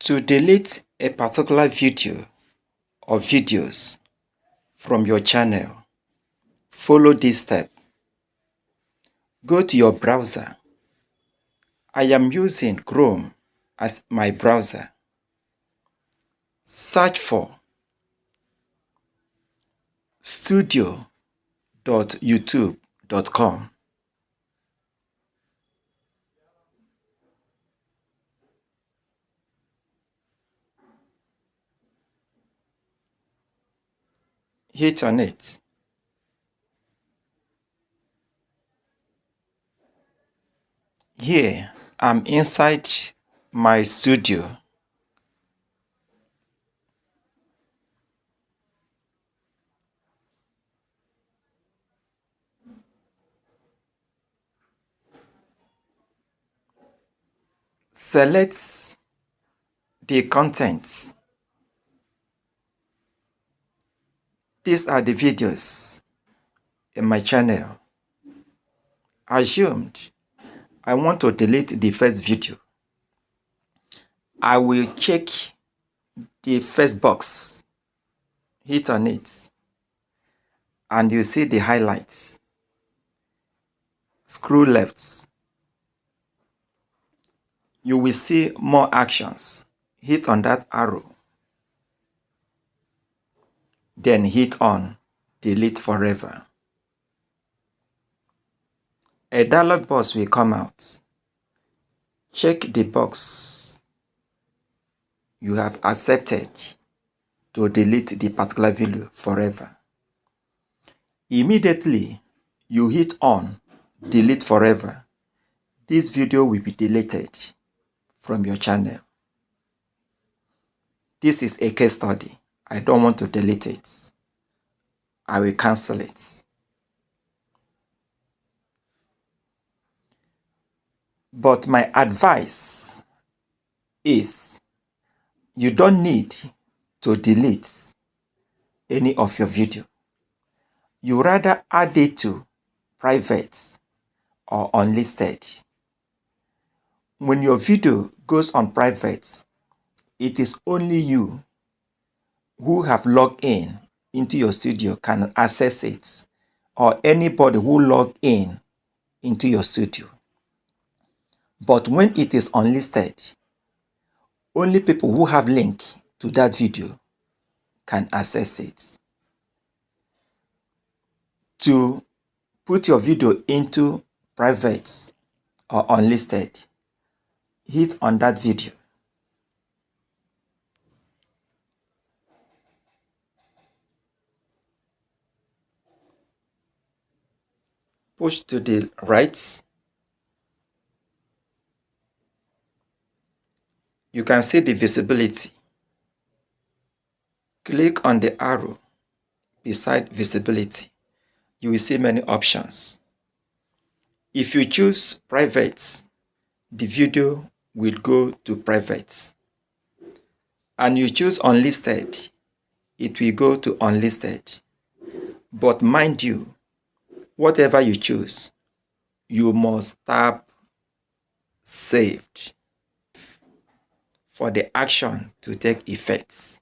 To delete a particular video or videos from your channel, follow this step. Go to your browser. I am using Chrome as my browser. Search for studio.youtube.com. Hit on it. Here, I'm inside my studio. Select the contents. These are the videos in my channel. Assumed I want to delete the first video. I will check the first box. Hit on it. And you see the highlights. Scroll left. You will see more actions. Hit on that arrow. Then hit on delete forever. A dialog box will come out. Check the box you have accepted to delete the particular video forever. Immediately you hit on delete forever, this video will be deleted from your channel. This is a case study. I don't want to delete it. I will cancel it. But my advice is you don't need to delete any of your video. You rather add it to private or unlisted. When your video goes on private, it is only you who have logged in into your studio can access it, or anybody who logged in into your studio. But when it is unlisted, only people who have link to that video can access it. To put your video into private or unlisted, hit on that video. Push to the right. You can see the visibility. Click on the arrow beside visibility. You will see many options. If you choose private, the video will go to private. And you choose unlisted, it will go to unlisted. But mind you, whatever you choose, you must tap saved for the action to take effect.